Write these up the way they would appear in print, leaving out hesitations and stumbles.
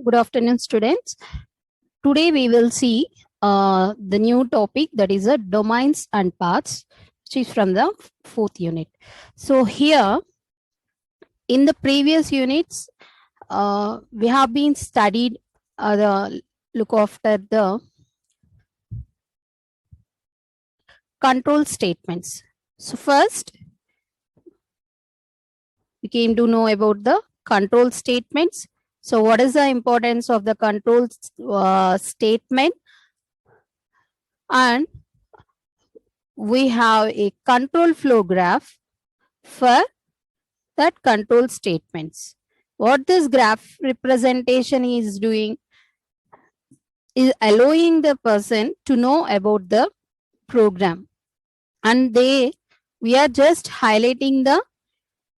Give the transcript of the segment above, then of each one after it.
Good afternoon, students. Today we will see the new topic, that is domains and paths, which is from the 4th unit. So here in the previous units, we have been studied the look after the control statements. So first we came to know about the control statements. So what is the importance of the control statement? And we have a control flow graph for that control statements. What this graph representation is doing is allowing the person to know about the program, and we are just highlighting the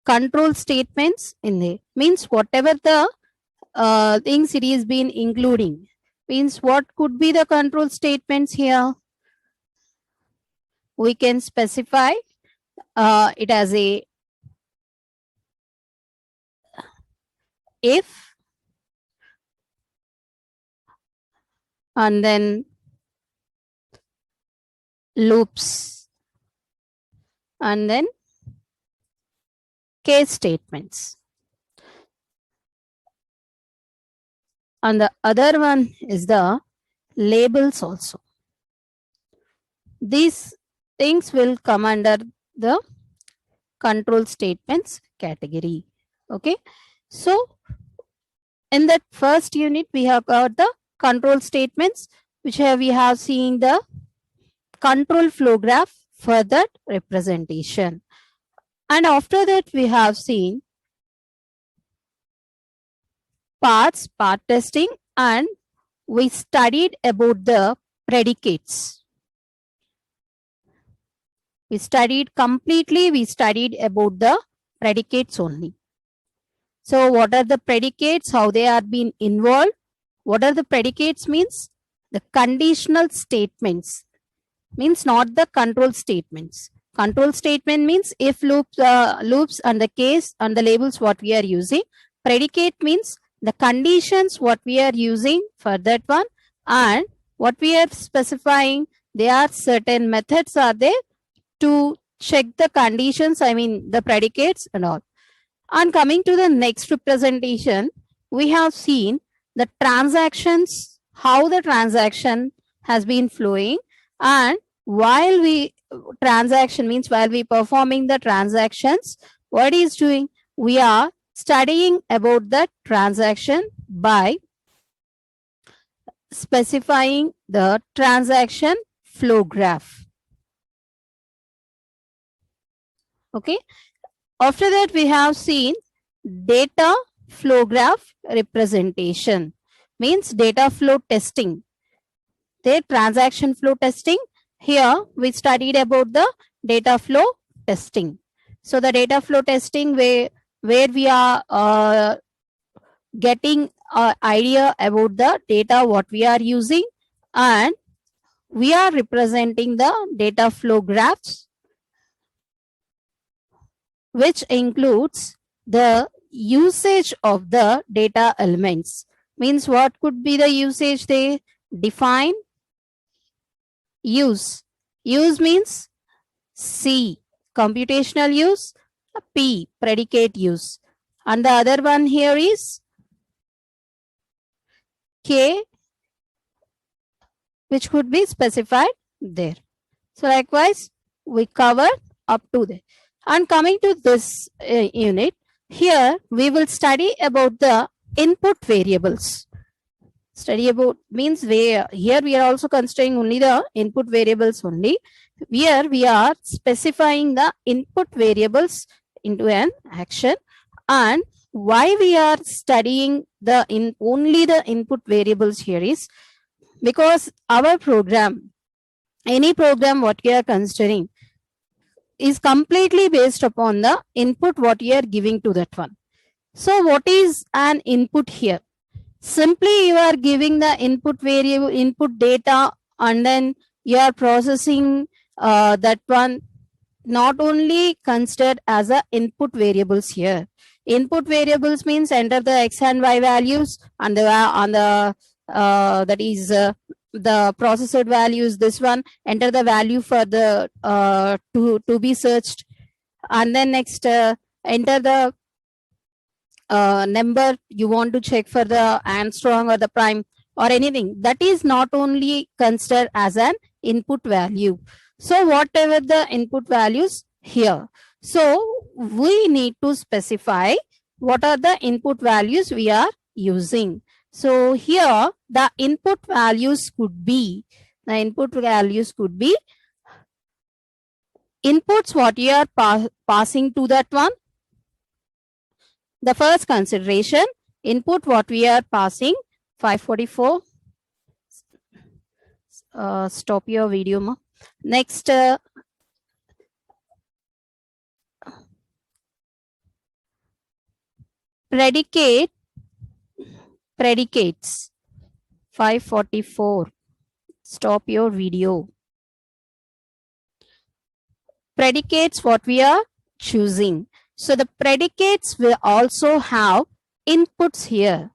control statements in there. Means whatever the things it is been including, means what could be the control statements here. We can specify it as a if, and then loops, and then case statements. And the other one is the labels also. These things will come under the control statements category. Okay. So in that first unit, we have got the control statements, which we have seen the control flow graph for that representation. And after that, we have seen paths, path testing, and we studied about the predicates. We studied about the predicates only. So what are the predicates, how they are being involved? What are the predicates means? The conditional statements, means not the control statements. Control statement means if loops and the case and the labels what we are using. Predicate means the conditions what we are using for that one, and what we are specifying, there are certain methods are there to check the conditions, I mean the predicates and all. And coming to the next representation, we have seen the transactions, how the transaction has been flowing, and while we performing the transactions, what is doing? We are studying about the transaction by specifying the transaction flow graph. Okay. After that, we have seen data flow graph representation, means data flow testing. The transaction flow testing, here we studied about the data flow testing. So the data flow testing where we are getting an idea about the data what we are using, and we are representing the data flow graphs, which includes the usage of the data elements. Means what could be the usage there? Define, use. Use means C, computational use, P, predicate use. And the other one here is K, which could be specified there. So likewise, we cover up to there. And coming to this unit, here we will study about the input variables. Study about means here we are also considering only the input variables only. Here we are specifying the input variables into an action. And why we are studying only the input variables here is because our program, any program what we are considering, is completely based upon the input what you are giving to that one. So what is an input here? Simply you are giving the input variable, input data, and then you are processing that one, not only considered as a input variables here. Input variables means enter the x and y values, and the that is the processed values. This one, enter the value for the to be searched, and then next enter the number you want to check for the Armstrong or the prime or anything. That is not only considered as an input value. So whatever the input values here, so we need to specify what are the input values we are using. So here the input values could be inputs what you are passing to that one. The first consideration, input what we are passing, 544. Stop your video, ma. Next, predicates, 544. Stop your video. Predicates what we are choosing. So the predicates will also have inputs here.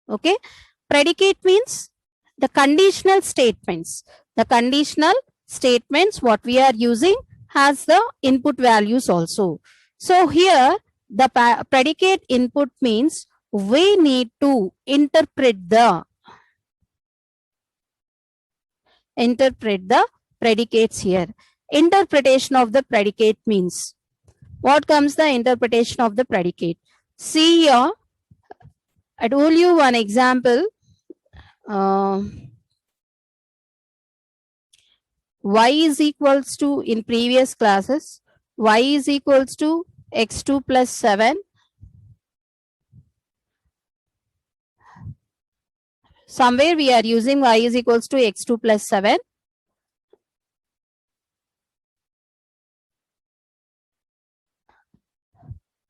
Okay. Predicate means the conditional statements. The conditional statements what we are using has the input values also. So here the predicate input means we need to interpret the predicates here. Interpretation of the predicate means what comes the interpretation of the predicate. See here, I told you one example. Y is equals to, in previous classes, y is equals to x2 plus 7. Somewhere we are using y is equals to x2 plus 7.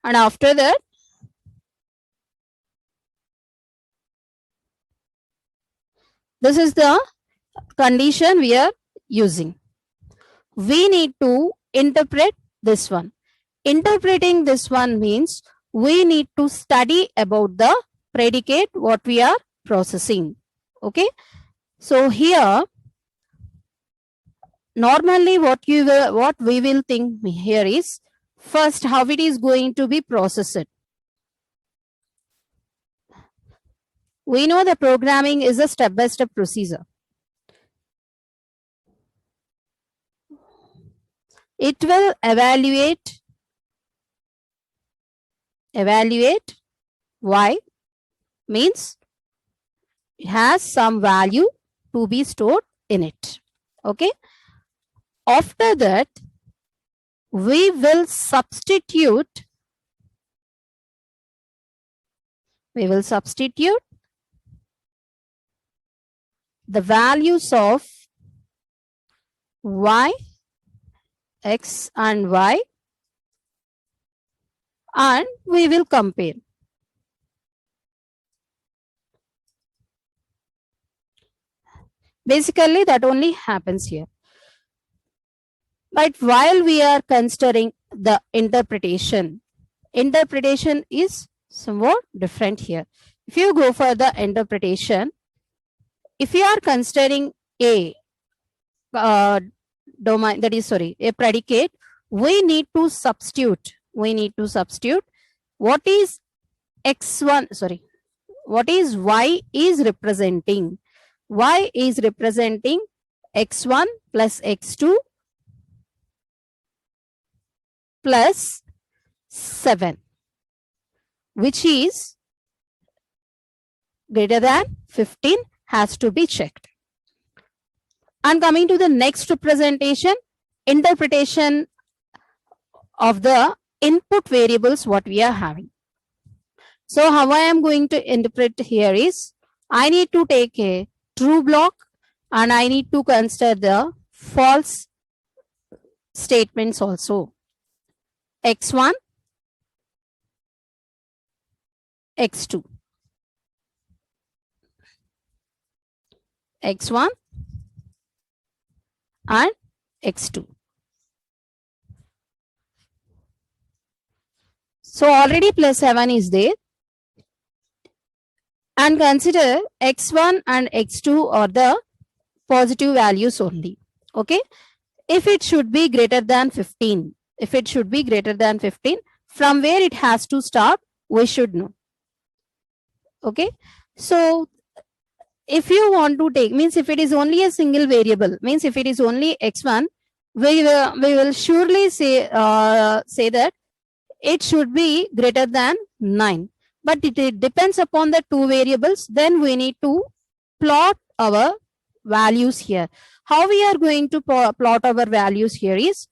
And after that, this is the condition we are using. We need to interpret this one. Interpreting this one means we need to study about the predicate what we are processing. Okay. So here, normally what we will think here is first how it is going to be processed. We know the programming is a step-by-step procedure. It will evaluate y, means it has some value to be stored in it. Okay. After that, we will substitute the values of y, x and y, and we will compare. Basically, that only happens here. But while we are considering the interpretation is somewhat different here. If you go for the interpretation, if you are considering a domain, that is, sorry, a predicate, we need to substitute what is x1, sorry, what is y is representing. Y is representing x1 plus x2 plus 7, which is greater than 15, has to be checked. And coming to the next representation, interpretation of the input variables what we are having. So how I am going to interpret here is, I need to take a true block and I need to consider the false statements also. x1, x2, x1 and x2. So already plus 7 is there. And consider x1 and x2 are the positive values only. Okay. If it should be greater than 15, if it should be greater than 15, from where it has to start, we should know. Okay. So if you want to take, means if it is only a single variable, means if it is only x1, we will surely say that it should be greater than 9. But it depends upon the two variables. Then we need to plot our values here. How we are going to plot our values here is,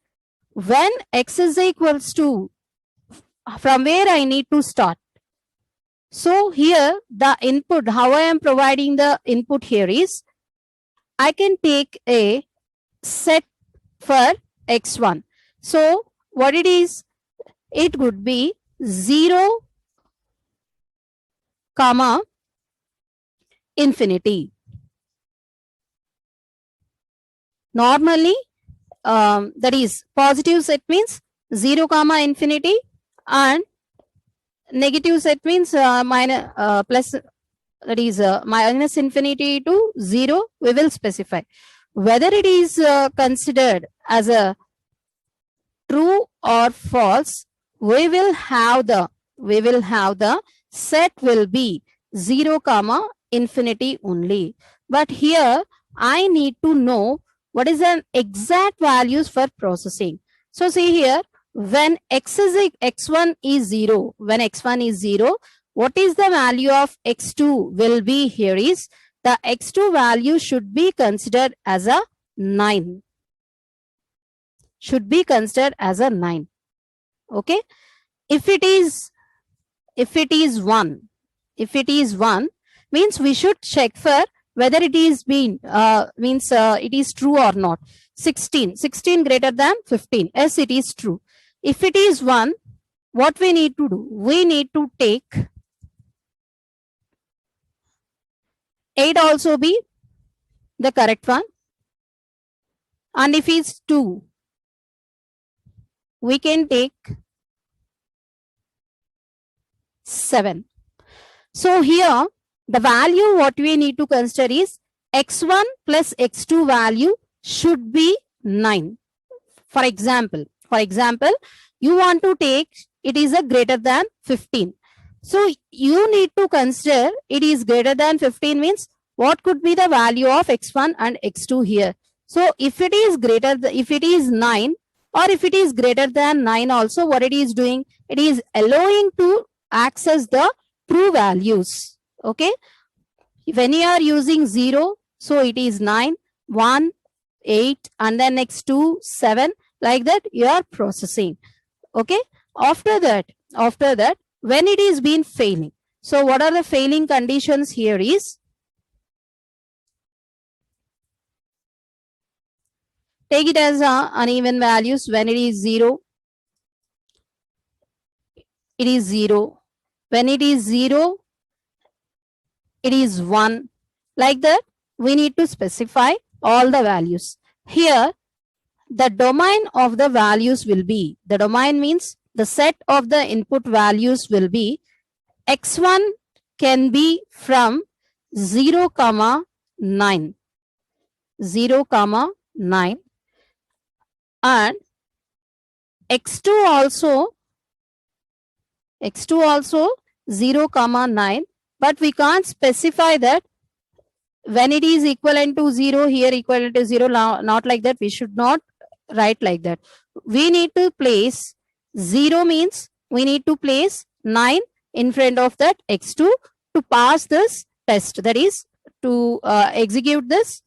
when x is equals to, from where I need to start. So here the input, how I am providing the input here is, I can take a set for x1. So what it is, it would be 0, comma, infinity. Normally, that is positive set means 0, comma, infinity, and negative set means plus, that is minus infinity to 0. We will specify whether it is considered as a true or false. We will have the set will be 0, comma, infinity only. But here I need to know what is an exact values for processing. So see here, when x1 is 0, when x1 is 0, what is the value of x2 will be here is, the x2 value should be considered as a 9. Should be considered as a 9. Okay. If it is 1, means we should check for whether it is it is true or not. 16 greater than 15. Yes, it is true. If it is 1, what we need to do? We need to take 8 also be the correct one. And if it's 2, we can take 7. So here the value what we need to consider is x1 plus x2 value should be 9. For example, you want to take it is a greater than 15. So you need to consider it is greater than 15 means what could be the value of x1 and x2 here. So if it is if it is 9, or if it is greater than 9 also, what it is doing? It is allowing to access the true values. Okay. When you are using 0, so it is 9, 1, 8, and then next 2, 7, like that you are processing. Okay. After that, when it is been failing. So what are the failing conditions here is, take it as uneven values. When it is 0, it is 0. When it is 0, it is 1. Like that, we need to specify all the values. Here, the domain of the values will be, the domain means the set of the input values will be, x1 can be from 0, comma 9. 0, comma 9. And x2 also 0, comma 9. But we can't specify that when it is equivalent to 0, here equivalent to 0, not like that. We should not write like that. We need to place 0 means we need to place 9 in front of that x2 to pass this test, that is to execute this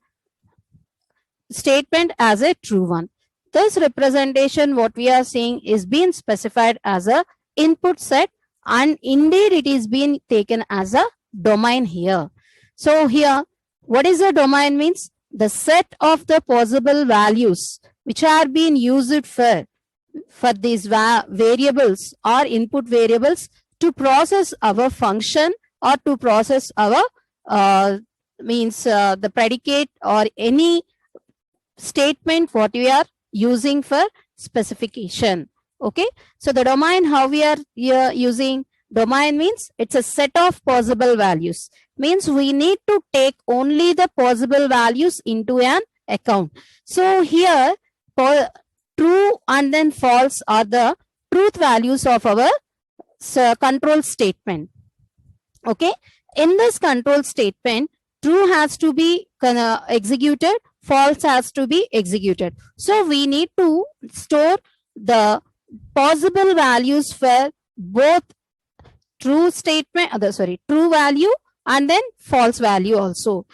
statement as a true one. This representation what we are seeing is being specified as a input set, and indeed it is being taken as a domain here. So here, what is the domain means? The set of the possible values which are being used for these variables or input variables to process our function or to process our the predicate or any statement what we are using for specification. Okay, so the domain, how we are here using domain means it's a set of possible values. Means we need to take only the possible values into an account. So here true and then false are the truth values of our control statement. Okay, in this control statement, true has to be executed, false has to be executed. So we need to store the possible values for both true statement, true value and then false value also.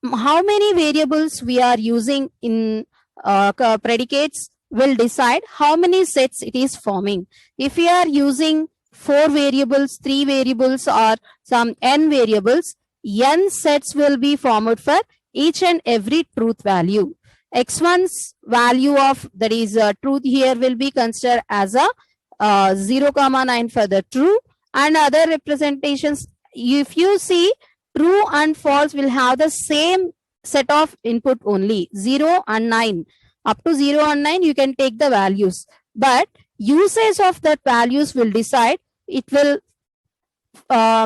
How many variables we are using in predicates will decide how many sets it is forming. If we are using 4 variables, 3 variables or some n variables, n sets will be formed for each and every truth value. X1's value of, that is truth here, will be considered as a 0,9 for the true, and other representations, if you see, true and false will have the same set of input only, 0 and 9. Up to 0 and 9 you can take the values, but usage of that values will decide, it will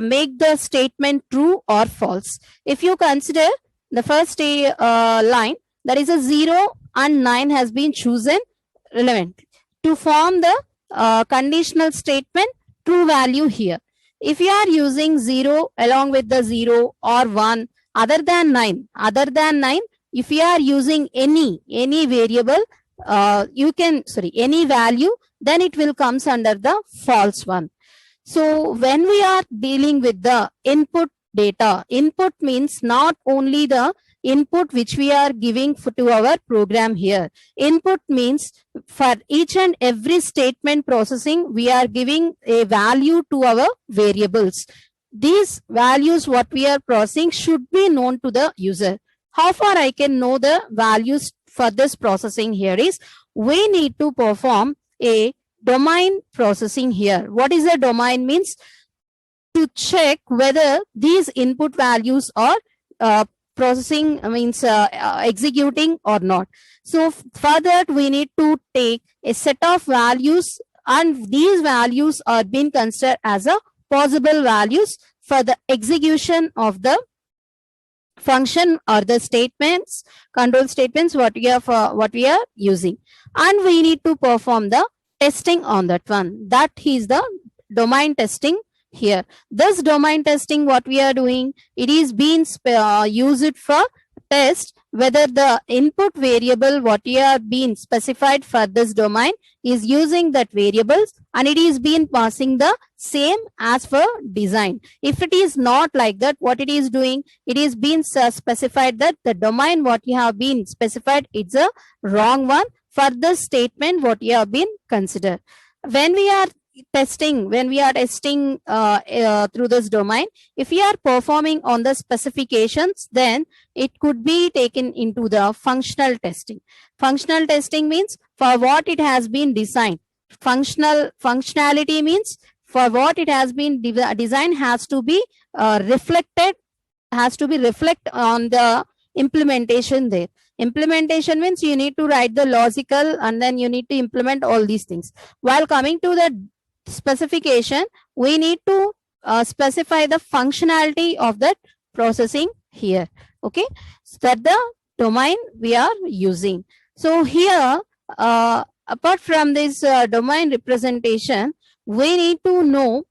make the statement true or false. If you consider the first line, that is a 0 and 9 has been chosen relevant to form the conditional statement true value here. If you are using 0 along with the 0 or 1 other than 9, if you are using any variable, any value, then it will comes under the false one. So when we are dealing with the input data, input means not only the input which we are giving to our program here. Input means for each and every statement processing, we are giving a value to our variables. These values what we are processing should be known to the user. How far I can know the values for this processing here is, we need to perform a domain processing here. What is a domain means? To check whether these input values are processing, means executing or not. So for that we need to take a set of values, and these values are being considered as a possible values for the execution of the function or the statements, control statements what we are using, and we need to perform the testing on that one. That is the domain testing here. This domain testing what we are doing, it is being used for test whether the input variable what you are being specified for this domain is using that variables, and it is being passing the same as for design. If it is not like that, what it is doing, it is being specified that the domain what you have been specified, it's a wrong one for the statement what you have been considered. When we are testing through this domain, if we are performing on the specifications, then it could be taken into the functional testing. Functional testing means for what it has been designed. Functionality means for what it has been designed has to be reflect on the implementation there. Implementation means you need to write the logical and then you need to implement all these things. While coming to the specification, we need to specify the functionality of that processing here. Okay, so that the domain we are using. So here, apart from this domain representation, we need to know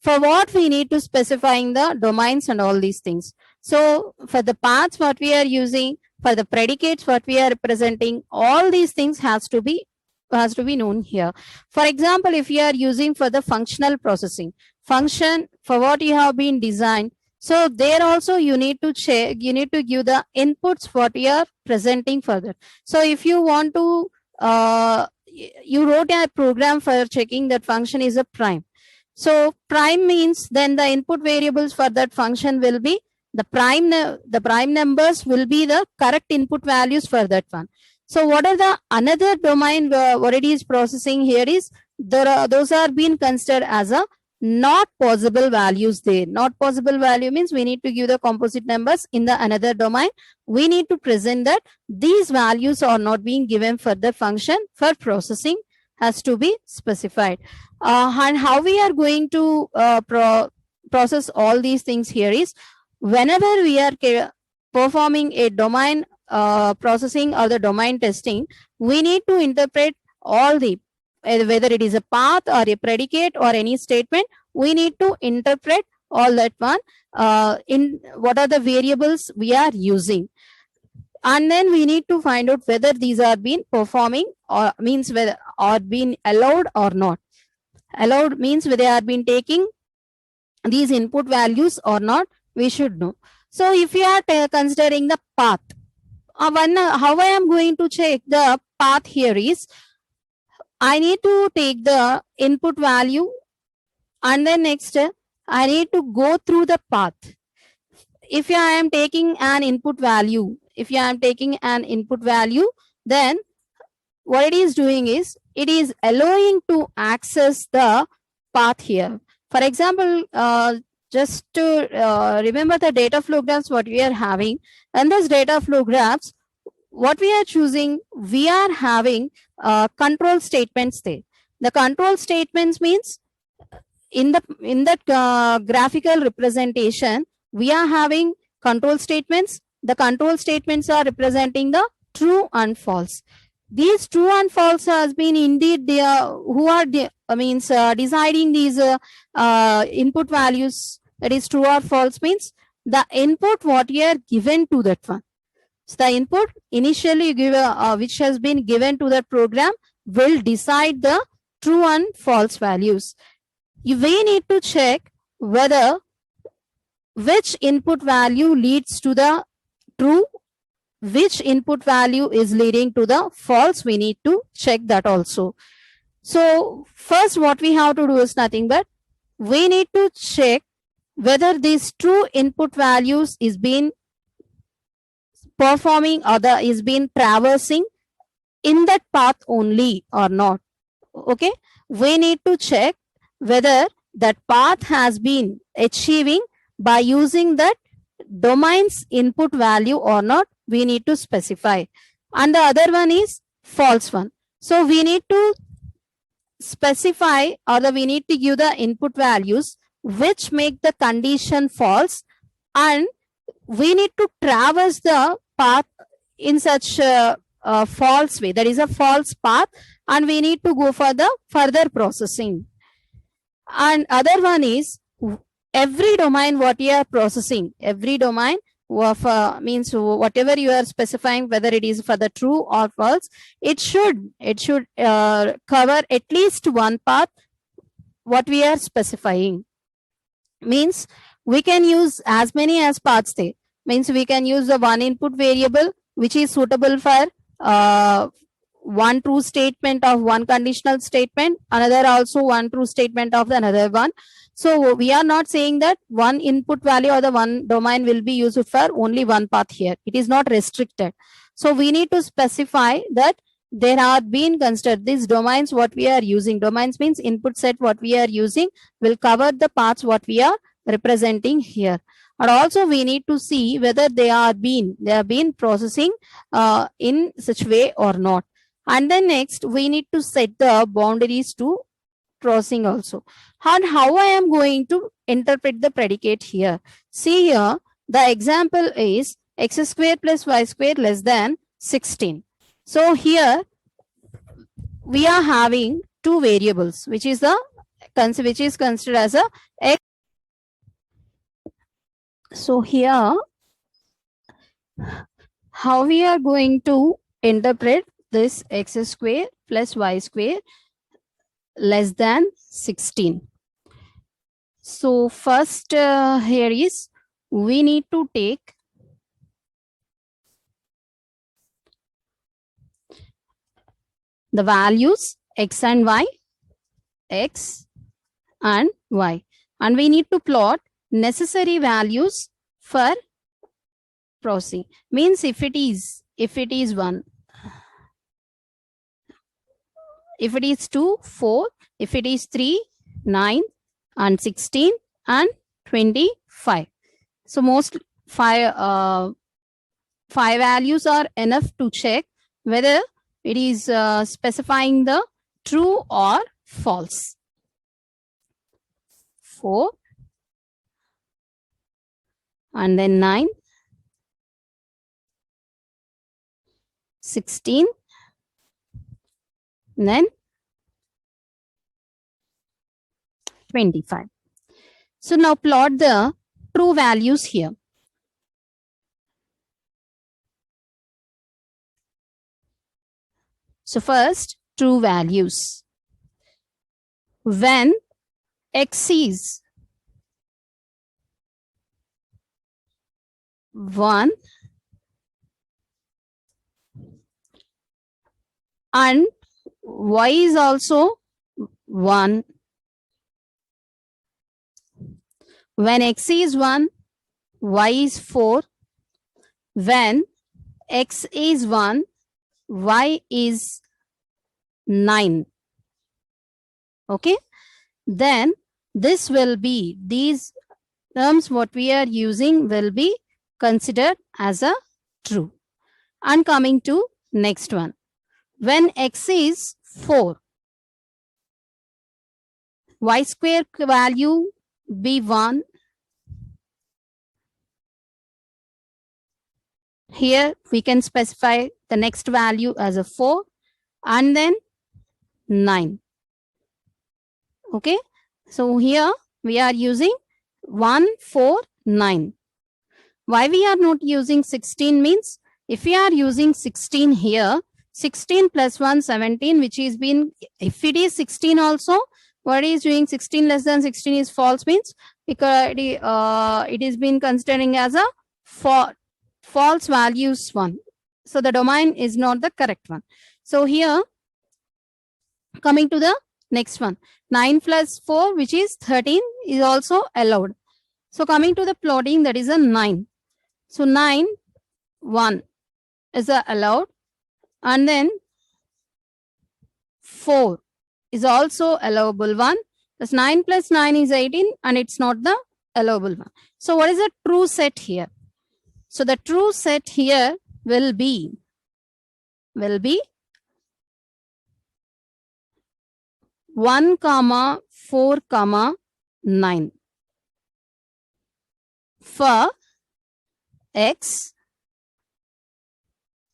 for what we need to specifying the domains and all these things. So for the paths what we are using, for the predicates what we are representing, all these things has to be known here. For example, if you are using for the functional processing, function for what you have been designed, so there also you need to check, you need to give the inputs what you are presenting further. So if you want to you wrote a program for checking that function is a prime. So prime means then the input variables for that function will be the prime numbers will be the correct input values for that one. So what are the another domain what it is processing here is those are being considered as a not possible values there. Not possible value means we need to give the composite numbers in the another domain. We need to present that these values are not being given for the function for processing has to be specified. And how we are going to process all these things here is whenever we are performing a domain processing or the domain testing, we need to interpret all the whether it is a path or a predicate or any statement, we need to interpret all that one in what are the variables we are using. And then we need to find out whether these are being performing or means whether are being allowed or not. Allowed means whether they are being taking these input values or not, we should know. So if you are considering the path, how I am going to check the path here is, I need to take the input value and then next I need to go through the path. If I am taking an input value, then what it is doing is, it is allowing to access the path here. For example, just to remember the data flow graphs what we are having, and this data flow graphs, what we are choosing, we are having control statements there. The control statements means in that graphical representation, we are having control statements. The control statements are representing the true and false. These true and false has been indeed who are deciding these input values, that is true or false means the input what you are given to that one. So the input initially which has been given to that program will decide the true and false values. We need to check whether which input value leads to the true, which input value is leading to the false. We need to check that also. So first what we have to do is nothing but we need to check whether these true input values is being performing or is being traversing in that path only or not. Okay, we need to check whether that path has been achieving by using that domain's input value or not. We need to specify. And the other one is false one. So we need to specify or we need to give the input values which make the condition false, and we need to traverse the path in such a false way, that is a false path, and we need to go for the further processing. And other one is every domain what you are processing, every domain of means whatever you are specifying, whether it is for the true or false, it should cover at least one path what we are specifying. Means we can use as many as paths there. Means we can use the one input variable which is suitable for one true statement of one conditional statement, another also one true statement of the another one. So we are not saying that one input value or the one domain will be used for only one path here. It is not restricted. So we need to specify that there are being considered these domains what we are using. Domains means input set what we are using will cover the paths what we are representing here. And also we need to see whether they are being processing in such way or not. And then next we need to set the boundaries to processing also. And how I am going to interpret the predicate here. See here, the example is x square plus y square less than 16. So here we are having two variables, which is considered as a x. So here, how we are going to interpret this x square plus y square less than 16. So first here is we need to take the values x and y, and we need to plot necessary values for processing. Means if it is 1, if it is 2, 4, if it is 3, 9, and 16 and 25. So most five values are enough to check whether it is specifying the true or false. 4 and then 9, 16, then 25. So now plot the true values here. So first, true values. When x is 1 and y is also 1. When x is 1, y is 4. When x is 1, y is 9. Okay. Then this will be, these terms what we are using will be considered as a true. And coming to next one. When x is 4, y square value be 1. Here we can specify the next value as a 4 and then 9. Okay. So here we are using 1, 4, 9. Why we are not using 16 means, if we are using 16 here, 16 plus 1, 17, which is been, if it is 16 also, what is doing 16 less than 16 is false means, because it is been considering as a false values one. So the domain is not the correct one. So here, coming to the next one, 9 plus 4, which is 13, is also allowed. So coming to the plotting, that is a 9. So 9, 1 is allowed, and then 4 is also allowable one. Plus 9 plus 9 is 18, and it's not the allowable one. So what is the true set here? So the true set here will be 1, 4, 9 for x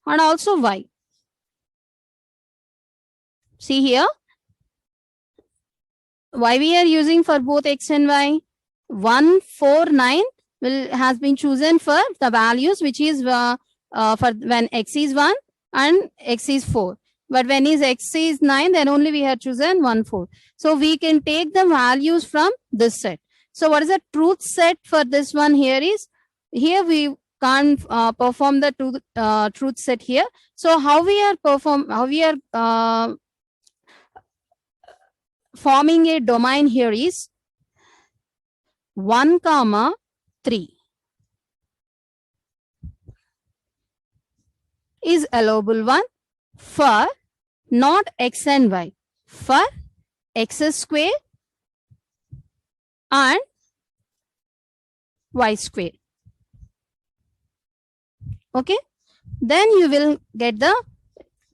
and also y. See here, why we are using for both x and y. 1, 4, 9 has been chosen for the values which is for when x is 1 and x is 4. But when is x is 9, then only we have chosen 1, 4. So we can take the values from this set. So what is the truth set for this one here is, here we can't perform the truth set here. So how we are forming a domain here is 1, 3 is allowable one for not x and y, for x square and y square. Okay, then you will get the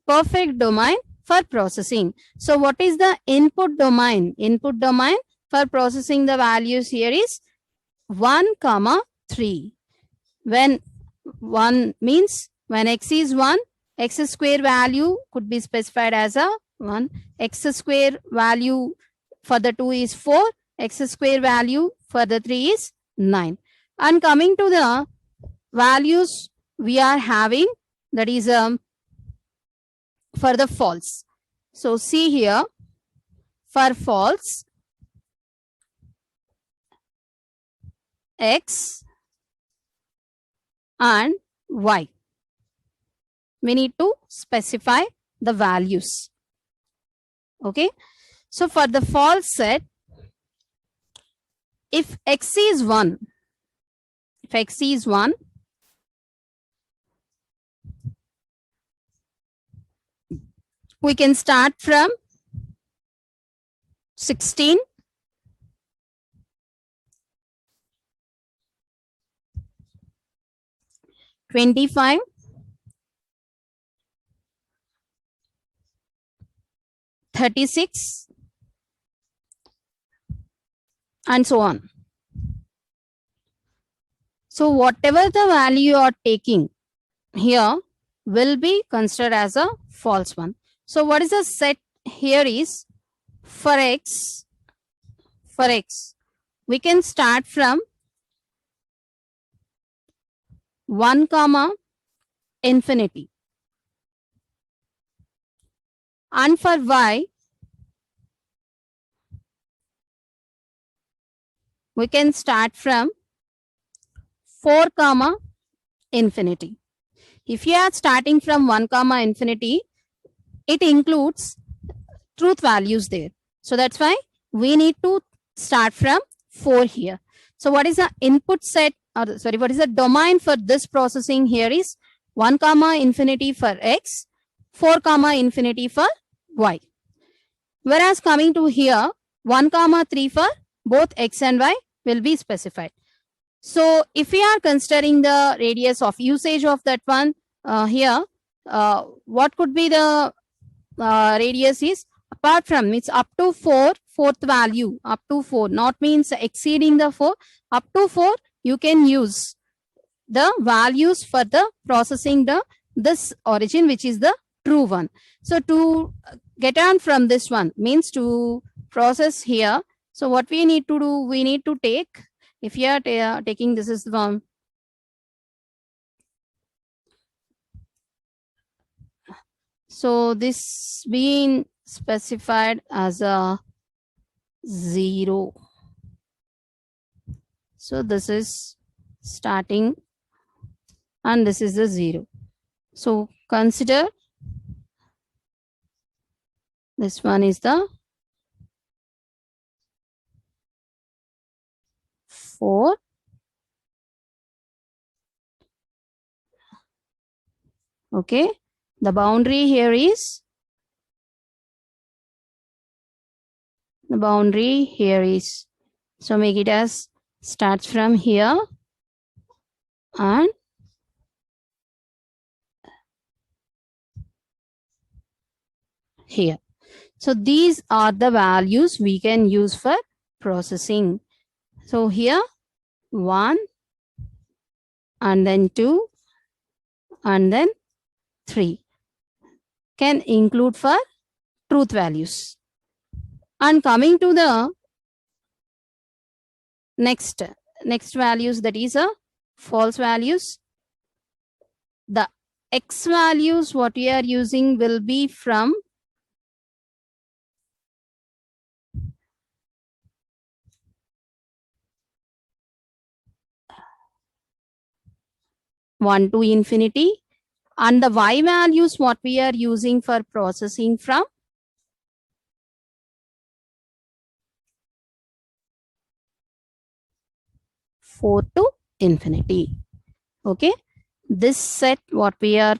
perfect domain for processing. So what is the input domain? Input domain for processing the values here is 1, 3. When 1 means when x is 1, x square value could be specified as a 1. X square value for the 2 is 4. X square value for the 3 is 9. And coming to the values we are having, that is for the false. So see here, for false, x and y, we need to specify the values. Okay, so for the false set, if x is 1, we can start from 16 25, 36, and so on. So whatever the value you are taking here will be considered as a false one. So what is the set here is for x, we can start from 1 comma infinity. And for y, we can start from 4 comma infinity. If you are starting from 1 comma infinity, it includes truth values there. So that's why we need to start from 4 here. So what is the input set, or sorry, what is the domain for this processing here is 1 comma infinity for x, 4 comma infinity for y. Whereas coming to here, 1 comma 3 for both x and y will be specified. So if we are considering the radius of usage of that one here, what could be the radius is apart from, it's up to 4, fourth value, up to 4, not means exceeding the 4, up to 4, you can use the values for the processing this origin, which is the true one. So to get on from this one means to process here. So what we need to do, we need to take, if you are taking, this is the one. So this being specified as a 0. So this is starting and this is the 0. So consider this one is the 4. Okay. The boundary here is, so make it as starts from here and here. So these are the values we can use for processing. So here 1 and then 2 and then 3 can include for truth values. And coming to the next values, that is a false values. The x values what we are using will be from 1 to infinity, and the y values what we are using for processing from 4 to infinity. Okay, this set what we are,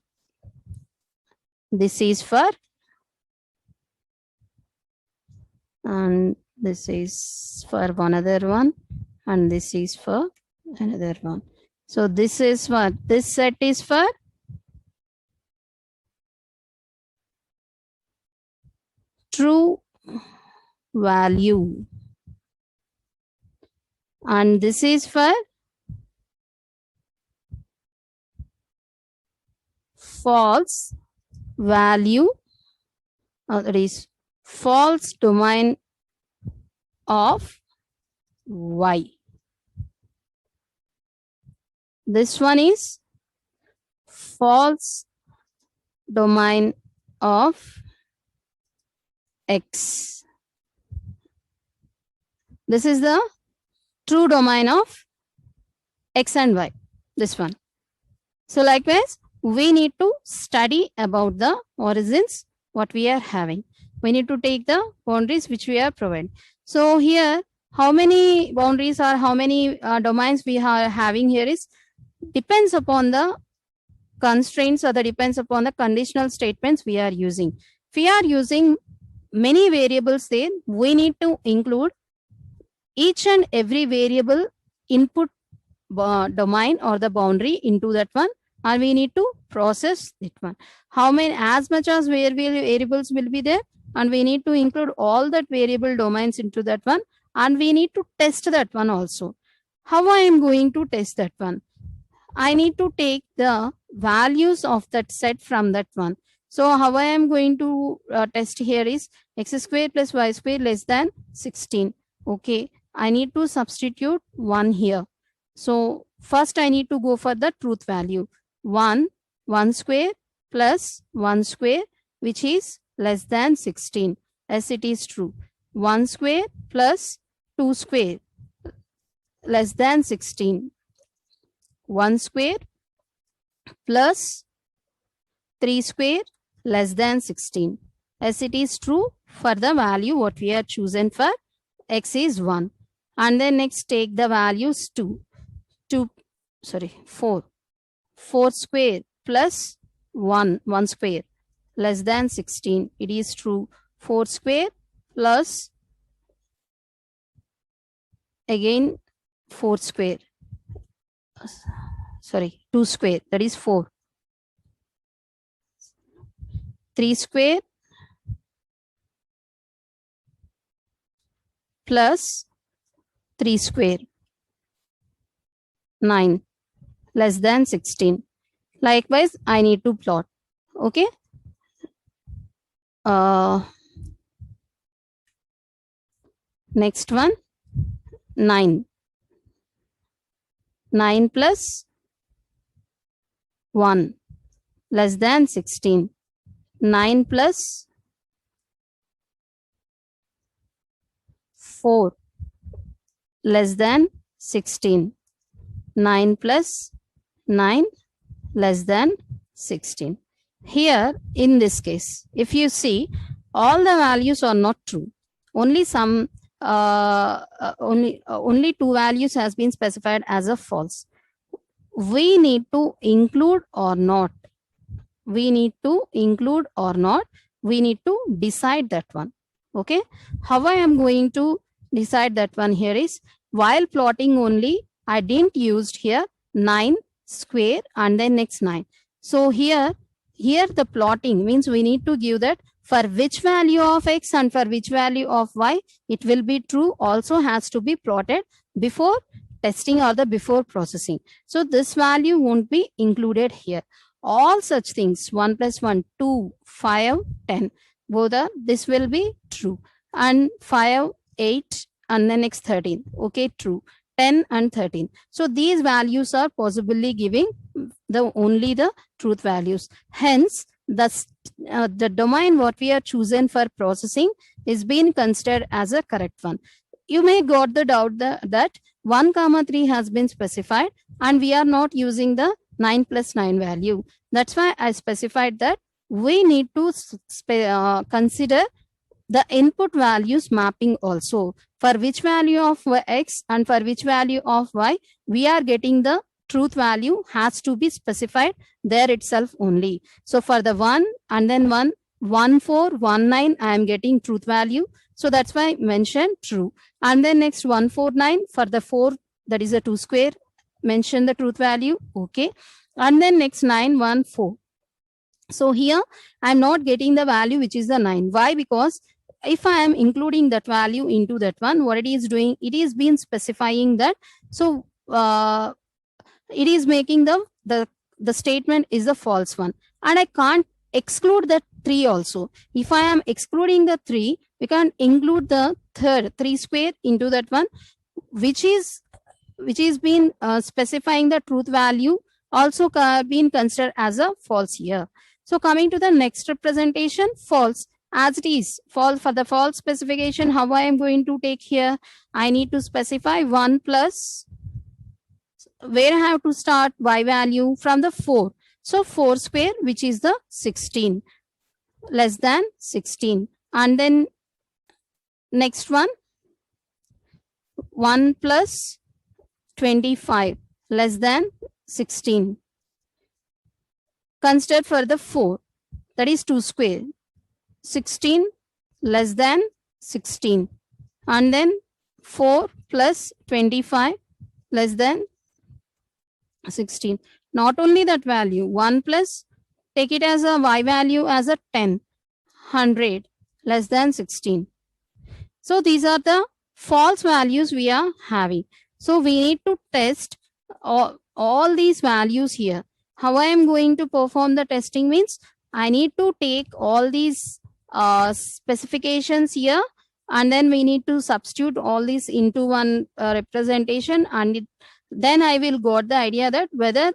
this is for, and this is for another one, and this is for another one. So this is what this set is for. True value, and this is for false value, that is false domain of y. This one is false domain of x. This is the true domain of x and y, this one. So likewise, we need to study about the origins what we are having. We need to take the boundaries which we are providing. So here, how many boundaries or how many domains we are having here is depends upon the constraints, or that depends upon the conditional statements we are using. If we are using many variables there, we need to include each and every variable input domain or the boundary into that one, and we need to process it one. How many, as much as variables will be there, and we need to include all that variable domains into that one, and we need to test that one also. How I am going to test that one? I need to take the values of that set from that one. So how I am going to test here is x square plus y square less than 16. Okay, I need to substitute 1 here. So first I need to go for the truth value. 1 square plus 1 square, which is less than 16, as it is true. 1 square plus 2 square less than 16. 1 square plus 3 square less than 16, as it is true for the value what we are chosen for x is 1. And then next take the values 4 square plus 1 square less than 16. It is true. 4 square plus again 4 square, 2 square, that is 4. 3 square plus 3 square, 9 less than 16. Likewise, I need to plot. Okay. Next one, 9. 9 plus 1 less than 16. 9 plus 4 less than 16. 9 plus 9 less than 16. Here in this case, if you see, all the values are not true. Only some only 2 values has been specified as a false. We need to include or not. We need to include or not. We need to decide that one. Okay. How I am going to decide that one here is, while plotting only, I didn't used here 9 square and then next 9. So here the plotting means we need to give that for which value of x and for which value of y it will be true also has to be plotted before testing or the before processing. So this value won't be included here. All such things, 1 plus 1, 2, 5, 10, both are, this will be true. And 5, 8, and the next 13. Okay, true. 10 and 13. So these values are possibly giving only the truth values. Hence, the domain what we are chosen for processing is being considered as a correct one. You may got the doubt that 1, 3 has been specified and we are not using the 9 plus 9 value. That's why I specified that we need to consider the input values mapping also. For which value of x and for which value of y, we are getting the truth value has to be specified there itself only. So for the 1 and then 1, 4, 1, 9, I am getting truth value. So that's why I mentioned true. And then next 1, 4, 9 for the 4, that is a 2 square, mention the truth value. Okay. And then next 9, 1, 4. So here I'm not getting the value which is the 9. Why? Because if I am including that value into that one, what it is doing, it is been specifying that. So it is making the statement is a false one. And I can't exclude the 3 also. If I am excluding the 3, we can't include the third 3 square into that one, which is been specifying the truth value also being considered as a false here. So coming to the next representation, false. As it is false, for the false specification, how I am going to take here, I need to specify 1 plus, where I have to start y value from the 4. So 4 square, which is the 16, less than 16. And then next one, 1 plus 25 less than 16. Consider for the 4, that is 2 square. 16 less than 16. And then 4 plus 25 less than 16. not only that value, 1 plus, take it as a y value as a 10, 100 less than 16. So these are the false values we are having. So we need to test all these values here. How I am going to perform the testing means I need to take all these specifications here, and then we need to substitute all these into one representation, and then I will got the idea that whether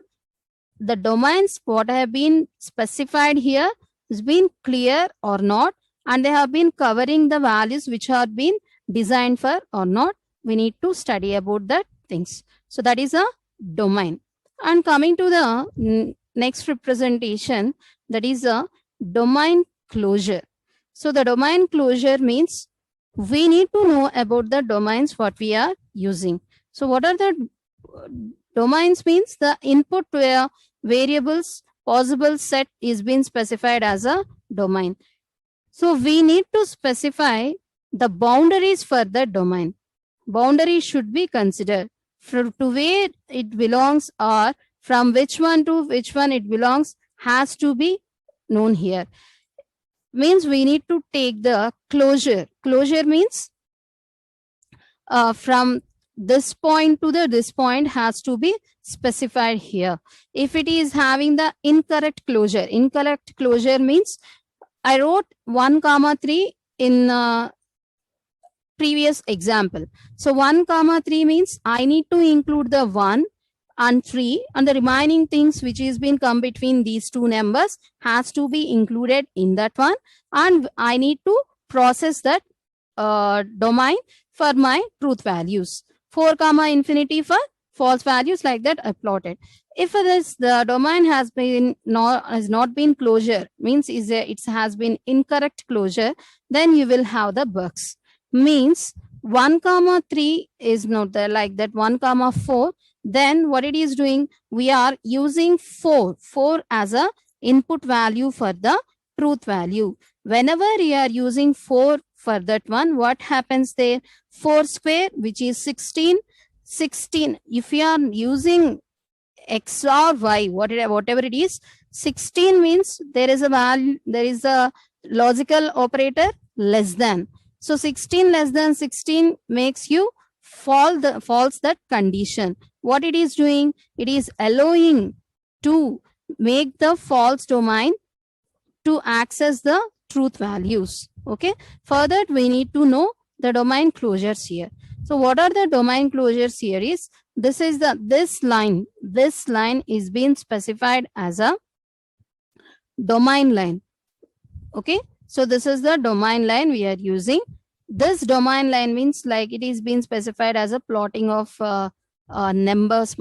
the domains what have been specified here has been clear or not, and they have been covering the values which have been designed for or not. We need to study about that things. So that is a domain. And coming to the next representation, that is a domain closure. So the domain closure means we need to know about the domains what we are using. So what are the domains means the input where variables possible set is being specified as a domain. So we need to specify the boundaries for the domain. Boundaries should be considered to where it belongs or from which one to which one it belongs has to be known here. Means we need to take the closure. Closure means from this point to this point has to be specified here. If it is having the incorrect closure means I wrote 1 comma 3 in previous example. So 1 comma 3 means I need to include the 1 and 3, and the remaining things which is been come between these two numbers has to be included in that one, and I need to process that domain for my truth values. 4 comma infinity for false values, like that I plotted. If the domain has not been closure, means it has been incorrect closure, then you will have the bugs. Means 1 comma 3 is not there, like that 1 comma 4. Then what it is doing, we are using 4 as a input value for the truth value. Whenever you are using 4 for that one, what happens there? 4 square, which is 16. If you are using x or y, whatever it is, 16 means there is a value, there is a logical operator less than. So 16 less than 16 makes you false that condition. What it is doing, it is allowing to make the false domain to access the truth values. Okay. Further, we need to know the domain closures here. So what are the domain closures here is, this line is being specified as a domain line. Okay. So this is the domain line we are using. This domain line means like it is being specified as a plotting of numbers.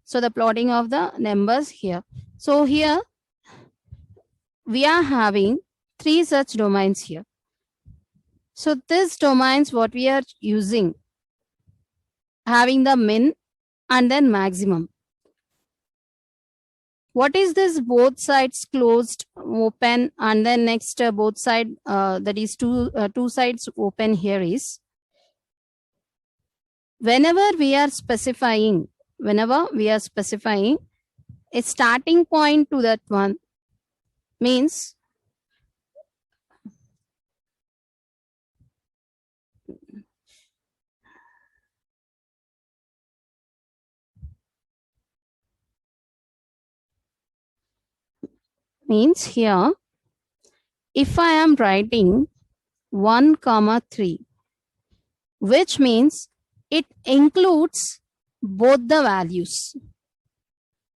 So the plotting of the numbers here. So here we are having 3 such domains here. So this domains what we are using, having the min and then maximum. What is this both sides closed, open, and then next both side that is two sides open here is, whenever we are specifying a starting point to that one, means here, if I am writing 1 comma 3, which means it includes both the values.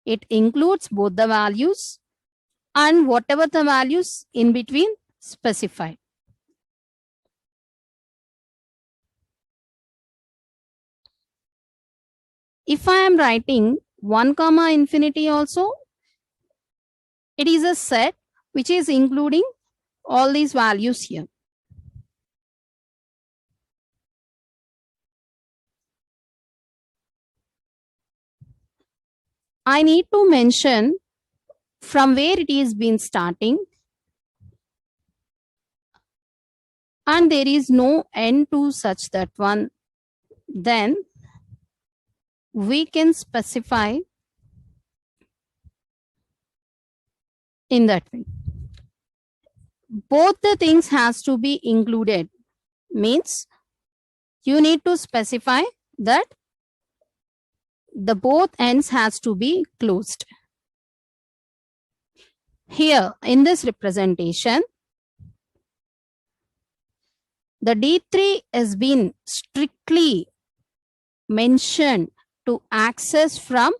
It includes both the values and whatever the values in between specified. If I am writing 1 comma infinity also, it is a set which is including all these values here. I need to mention from where it is been starting, and there is no end to such that one. Then we can specify in that way. Both the things has to be included, means you need to specify that the both ends has to be closed. Here in this representation, the D3 has been strictly mentioned to access from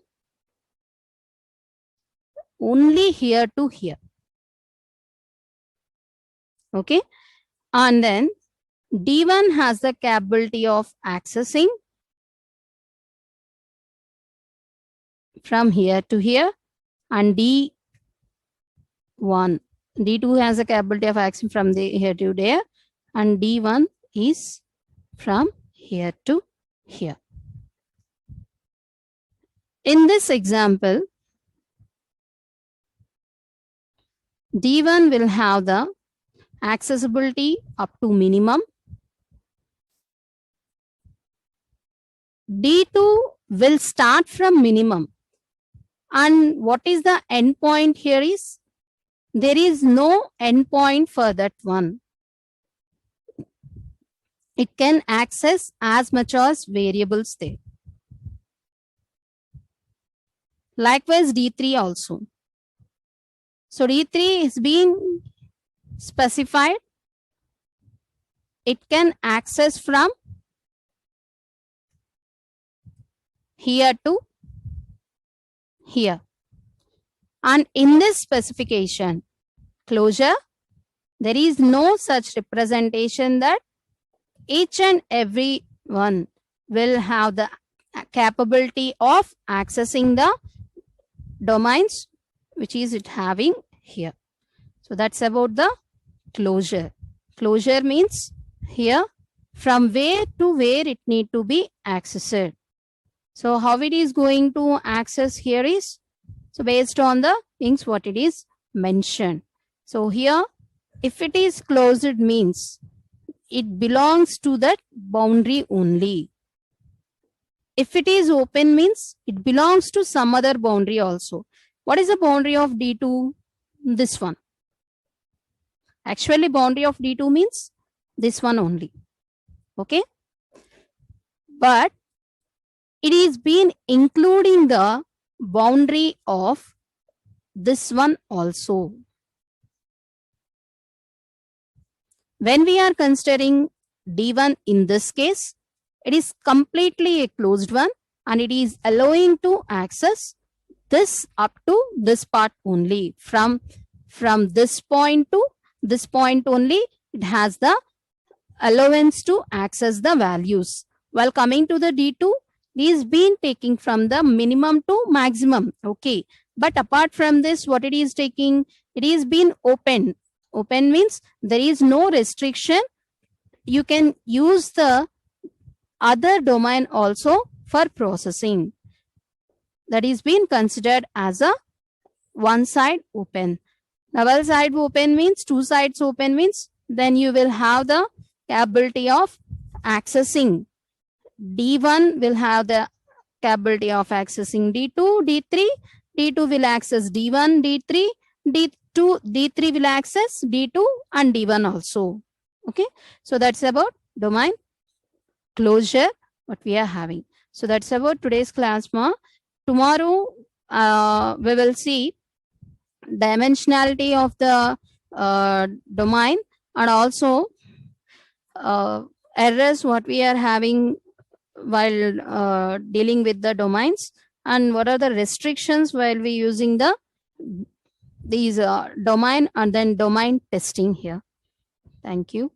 only here to here. Okay. And then D1 has the capability of accessing from here to here, and D2 has the capability of accessing from here to there, and D1 is from here to here. In this example, D1 will have the accessibility up to minimum. D2 will start from minimum. And what is the endpoint here is? There is no endpoint for that one. It can access as much as variables there. Likewise, D3 also. So D3 is being specified. It can access from here to here. And in this specification, closure, there is no such representation that each and every one will have the capability of accessing the domains which is it having here. So that's about the closure. Closure means here from where to where it need to be accessed. So how it is going to access here is, so based on the things what it is mentioned. So here, if it is closed means it belongs to that boundary only. If it is open means it belongs to some other boundary also. What is the boundary of D2? This one. Actually, boundary of D2 means this one only. Okay. But it is been including the boundary of this one also. When we are considering D1 in this case, it is completely a closed one and it is allowing to access this up to this part only. From this point to this point only, it has the allowance to access the values. While coming to the D2, it is been taking from the minimum to maximum. Okay. But apart from this, what it is taking, it is been open. Open means there is no restriction. You can use the other domain also for processing. That is being considered as a one side open. Double side open means two sides open means then you will have the capability of accessing. D1 will have the capability of accessing D2, D3. D2 will access D1, D3. D3 will access D2 and D1 also. Okay. So that's about domain closure what we are having. So that's about today's class. Tomorrow we will see dimensionality of the domain and also errors what we are having while dealing with the domains and what are the restrictions while we using these domain and then domain testing here. Thank you.